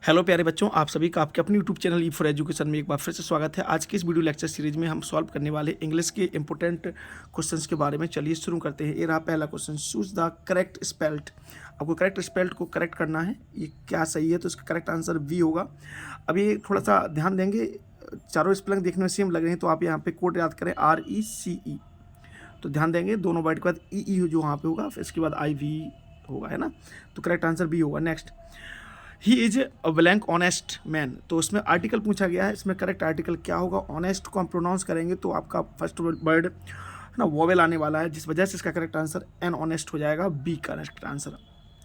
Hello प्यारे बच्चों, आप सभी का आपके अपने YouTube channel E for education में एक बार फिर से स्वागत है। आज की इस वीडियो लेक्चर सीरीज में हम सॉल्व करने वाले इंग्लिश के इंपॉर्टेंट क्वेश्चंस के बारे में। चलिए शुरू करते हैं। ये रहा पहला question, choose the correct spelt. आपको करेक्ट स्पेल्ट को करेक्ट करना है, ये क्या सही है, तो इसका करेक्ट आंसर वी होगा। अब ये थोड़ा सा ध्यान देंगे, चारों स्पेलिंग देखने में सेम लग रहे हैं, तो आप यहाँ पे कोड याद करें RECE, तो ध्यान देंगे दोनों वर्ड के बाद ई जो वहाँ पे होगा, फिर इसके बाद IV होगा, है ना, तो करेक्ट आंसर बी होगा। Next, he is a blank honest man, तो उसमें आर्टिकल पूछा गया है, इसमें करेक्ट आर्टिकल क्या होगा। ऑनेस्ट को हम प्रोनाउंस करेंगे तो आपका फर्स्ट वर्ड है ना वोवेल आने वाला है, जिस वजह से इसका करेक्ट आंसर एन ऑनेस्ट हो जाएगा, बी करेक्ट आंसर।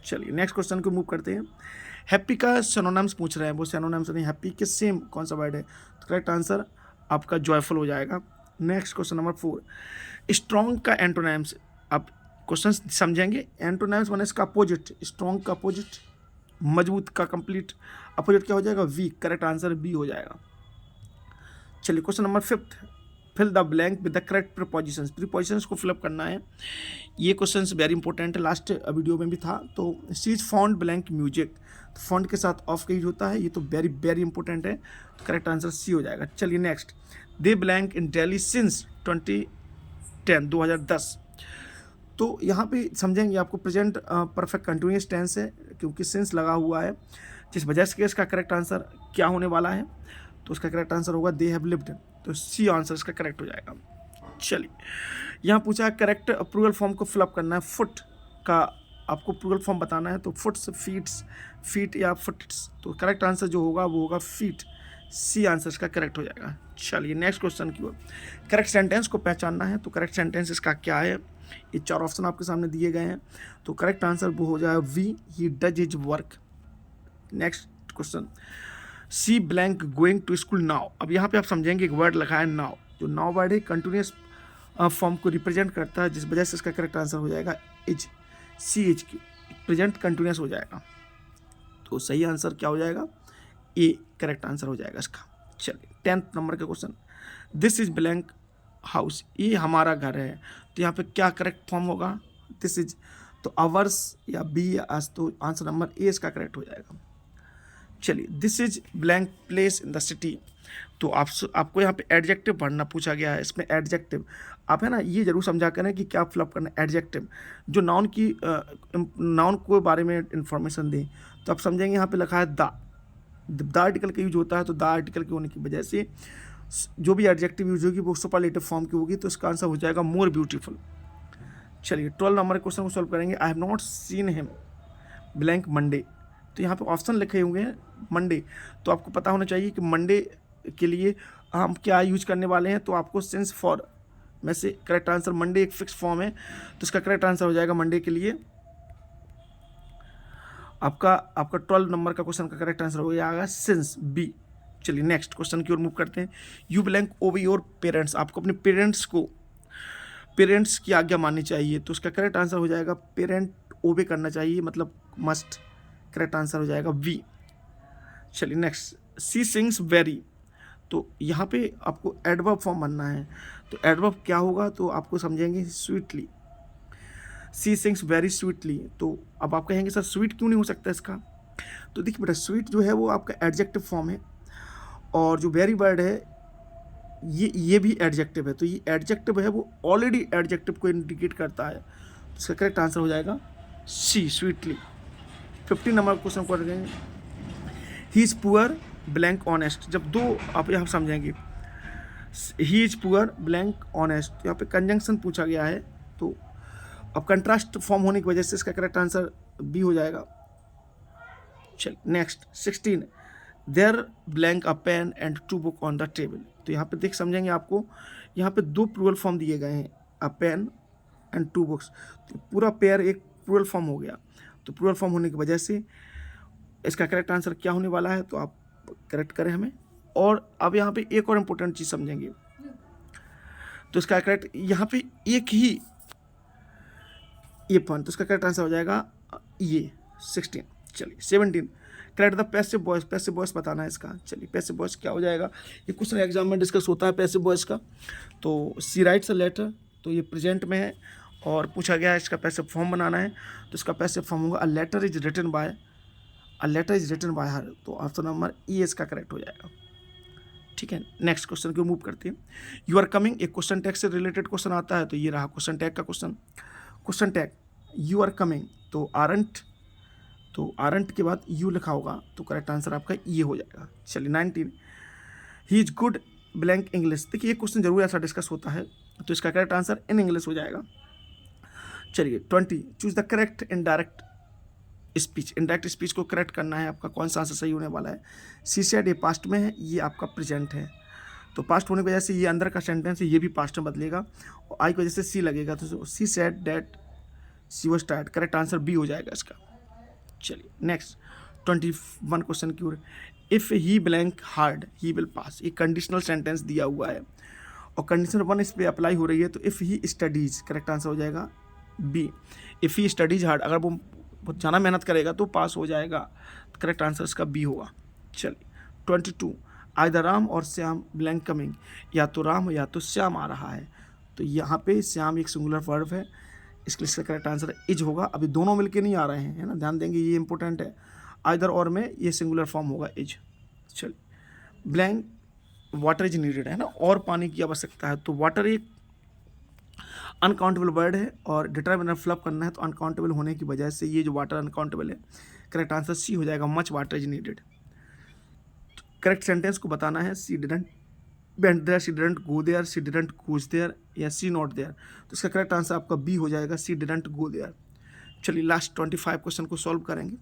चलिए नेक्स्ट क्वेश्चन को मूव करते हैं। हैप्पी का सिनोनिम्स पूछ रहे हैं, वो सिनोनिम्स नहीं, हैप्पी के सेम कौन सा वर्ड है, तो करेक्ट आंसर आपका जॉयफुल हो जाएगा। नेक्स्ट क्वेश्चन नंबर 4, स्ट्रॉन्ग का एंटोनिम्स। आप क्वेश्चन समझेंगे, एंटोनिम्स माने इसका अपोजिट, स्ट्रॉन्ग का अपोजिट, मजबूत का कंप्लीट अपोजिट क्या हो जाएगा, वीक, करेक्ट आंसर बी हो जाएगा। चलिए question number 5, fill the blank with the correct prepositions. Prepositions को फिलअप करना है, ये क्वेश्चन वेरी इंपॉर्टेंट है, लास्ट वीडियो में भी था। तो she is fond blank music, तो फाउंड के साथ ऑफ का यूज होता है, ये तो वेरी वेरी इंपॉर्टेंट है, तो करेक्ट आंसर सी हो जाएगा। चलिए next, they blank in Delhi since 2010। तो यहाँ पे समझेंगे आपको प्रेजेंट परफेक्ट कंटिन्यूस टेंस है, क्योंकि सिंस लगा हुआ है, जिस वजह से इसका करेक्ट आंसर क्या होने वाला है, तो उसका करेक्ट आंसर होगा दे हैव लिव्ड, तो सी आंसर इसका करेक्ट हो जाएगा। चलिए यहाँ पूछा है करेक्ट प्लूरल फॉर्म को फिलअप करना है, फुट का आपको प्लूरल फॉर्म बताना है, तो फुट्स, फीट्स, फीट या फुट्स, तो करेक्ट आंसर जो होगा वो होगा फीट, सी आंसर इसका करेक्ट हो जाएगा। चलिए नेक्स्ट क्वेश्चन की ओर, करेक्ट सेंटेंस को पहचानना है, तो करेक्ट सेंटेंस इसका क्या है, ये 4 ऑप्शन आपके सामने दिए गए हैं, तो करेक्ट आंसर वो हो जाएगा B, he does his work. Next question, she blank going to school now. अब यहाँ पे आप समझेंगे एक वर्ड लिखा है नाउ, जो नाउ वर्ड है कंटिन्यूस फॉर्म को रिप्रेजेंट करता है, जिस वजह से इसका करेक्ट आंसर हो जाएगा इज, CH की प्रेजेंट कंटिन्यूस हो जाएगा, तो सही आंसर क्या हो जाएगा, ए करेक्ट आंसर हो जाएगा इसका। चलिए 10th नंबर का question, this is blank house, ये हमारा घर है, तो यहाँ पे क्या करेक्ट फॉर्म होगा, दिस इज, तो आवर्स या बी या अस, तो आंसर नंबर ए इसका करेक्ट हो जाएगा। चलिए this is blank place in the city, तो आपको यहाँ पे एडजेक्टिव पढ़ना पूछा गया है, इसमें एडजेक्टिव आप है ना ये जरूर समझा करें कि क्या फिलअप करना है। एडजेक्टिव जो नाउन की नाउन के बारे में इंफॉर्मेशन दें, तो आप समझेंगे यहाँ पे लिखा है द आर्टिकल का यूज होता है, तो द आर्टिकल के होने की वजह से जो भी एडजेक्टिव यूज होगी वो सुपरलेटिव फॉर्म की होगी, तो इसका आंसर हो जाएगा मोर ब्यूटीफुल। चलिए 12 नंबर क्वेश्चन को सॉल्व करेंगे। I have not seen him blank Monday, तो यहाँ पे ऑप्शन लिखे हुए हैं मंडे, तो आपको पता होना चाहिए कि मंडे के लिए हम क्या यूज करने वाले हैं, तो आपको सिंस फॉर में से करेक्ट आंसर, मंडे एक फिक्स फॉर्म है, तो इसका करेक्ट आंसर हो जाएगा मंडे के लिए आपका 12 नंबर का क्वेश्चन का करेक्ट आंसर हो जाएगा सिंस, बी। चलिए नेक्स्ट क्वेश्चन की ओर मूव करते हैं। यू ब्लैंक ओबे योर पेरेंट्स, आपको अपने पेरेंट्स की आज्ञा माननी चाहिए, तो उसका करेक्ट आंसर हो जाएगा पेरेंट ओबे करना चाहिए, मतलब मस्ट, करेक्ट आंसर हो जाएगा वी। चलिए नेक्स्ट, सी सिंग्स वेरी, तो यहाँ पे आपको एडवर्ब फॉर्म बनना है, तो एडवर्ब क्या होगा, तो आपको समझेंगे स्वीटली, सी सिंग्स वेरी स्वीटली, तो अब आप कहेंगे सर स्वीट क्यों नहीं हो सकता इसका, तो देखिए बेटा स्वीट जो है वो आपका एडजेक्टिव फॉर्म है, और जो वेरी वर्ड है ये भी एडजेक्टिव है, तो ये एडजेक्टिव है वो ऑलरेडी एडजेक्टिव को इंडिकेट करता है, तो इसका करेक्ट आंसर हो जाएगा सी, स्वीटली। 15 नंबर क्वेश्चन को करेंगे, he is poor blank honest, जब दो आप यहाँ समझेंगे, he is poor blank honest, यहाँ पे कंजंक्शन पूछा गया है, तो अब कंट्रास्ट फॉर्म होने की वजह से इसका करेक्ट आंसर बी हो जाएगा। चल next 16, there blank a pen and 2 book on the table, तो यहाँ पे देख समझेंगे आपको, यहाँ पे 2 प्लूरल फॉर्म दिए गए हैं, अ पेन एंड 2 बुक्स, तो पूरा पेयर एक प्लूरल फॉर्म हो गया, तो प्लूरल फॉर्म होने की वजह से इसका करेक्ट आंसर क्या होने वाला है, तो आप करेक्ट करें हमें। और अब यहाँ पे एक और इम्पोर्टेंट चीज़ समझेंगे, तो इसका करेक्ट यहाँ पे एक ही ये पॉइंट, तो इसका करेक्ट आंसर हो जाएगा ये 16। चलिए 17, correct the passive voice, passive voice बताना है इसका। चलिए पैसिव वॉइस क्या हो जाएगा, ये क्वेश्चन एग्जाम में डिस्कस होता है पैसिव वॉइस का, तो सी राइट्स अ लेटर, तो ये प्रेजेंट में है और पूछा गया है इसका पैसिव फॉर्म बनाना है, तो इसका पैसिव फॉर्म होगा a letter is written by a letter is written by her, तो ऑप्शन नंबर ई इसका करेक्ट हो जाएगा। ठीक है, नेक्स्ट क्वेश्चन को मूव करते हैं। यू आर कमिंग, एक क्वेश्चन टैग से रिलेटेड क्वेश्चन आता है, तो ये रहा क्वेश्चन टैग का question. Question tag you are coming, तो आरंट, तो आरंट के बाद यू लिखा होगा, तो करेक्ट आंसर आपका ये हो जाएगा। चलिए 19, he is good blank English. देखिए ये क्वेश्चन जरूर ऐसा डिस्कस होता है, तो इसका करेक्ट आंसर इन इंग्लिश हो जाएगा। चलिए 20, choose the correct indirect speech. Indirect speech को करेक्ट करना है आपका, कौन सा आंसर सही होने वाला है। सी सेड, ये पास्ट में है, ये आपका प्रेजेंट है, तो पास्ट होने की वजह से ये अंदर का सेंटेंस है, ये भी पास्ट में बदलेगा, और आई की वजह से सी लगेगा, तो she said that she was tired, correct answer B हो जाएगा इसका। चलिए नेक्स्ट 21 क्वेश्चन की ओर। If he blank hard he will pass, ये कंडीशनल सेंटेंस दिया हुआ है और कंडीशन 1 इस पर अप्लाई हो रही है, तो if he studies, correct answer हो जाएगा B. If he studies hard, अगर वो बहुत ज़्यादा मेहनत करेगा तो पास हो जाएगा, करेक्ट आंसर इसका बी होगा। चलिए 22, आइदर राम और श्याम ब्लैंक कमिंग, या तो राम या तो श्याम आ रहा है, तो यहाँ पे श्याम एक सिंगुलर वर्ब है, इसके लिए इसका करेक्ट आंसर इज होगा। अभी दोनों मिलके नहीं आ रहे हैं, है ना, ध्यान देंगे, ये इंपॉर्टेंट है। आइदर और में ये सिंगुलर फॉर्म होगा इज। चलिए ब्लैंक वाटर इज नीडेड, है ना, और पानी की आवश्यकता है, तो वाटर एक अनकाउंटेबल वर्ड है और डिटरमिनर फ्लप करना है, तो अनकाउंटेबल होने की वजह से ये जो वाटर अनकाउंटेबल है, करेक्ट आंसर सी हो जाएगा, much water is needed. Correct sentence को बताना है, she didn't went there, she didn't go there, she didn't goes there, या सी नॉट देयर, तो इसका करेक्ट आंसर आपका बी हो जाएगा, सी डिडंट गो देयर। चलिए लास्ट 25 क्वेश्चन को सॉल्व करेंगे।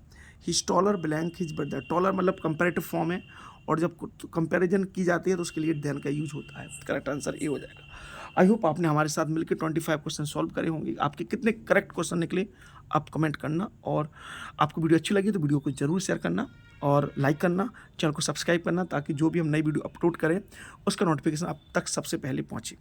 His taller blank his brother, taller मतलब कंपेरेटिव फॉर्म है, और जब कंपैरिजन की जाती है तो उसके लिए देन का यूज होता है, करेक्ट आंसर ए हो जाएगा। आई होप आपने हमारे साथ मिलकर 25 क्वेश्चन सॉल्व करे होंगे। आपके कितने करेक्ट क्वेश्चन निकले आप कमेंट करना, और आपको वीडियो अच्छी लगी तो वीडियो को जरूर शेयर करना और लाइक करना, चैनल को सब्सक्राइब करना, ताकि जो भी हम नई वीडियो अपलोड करें उसका नोटिफिकेशन आप तक सबसे पहले पहुँचे।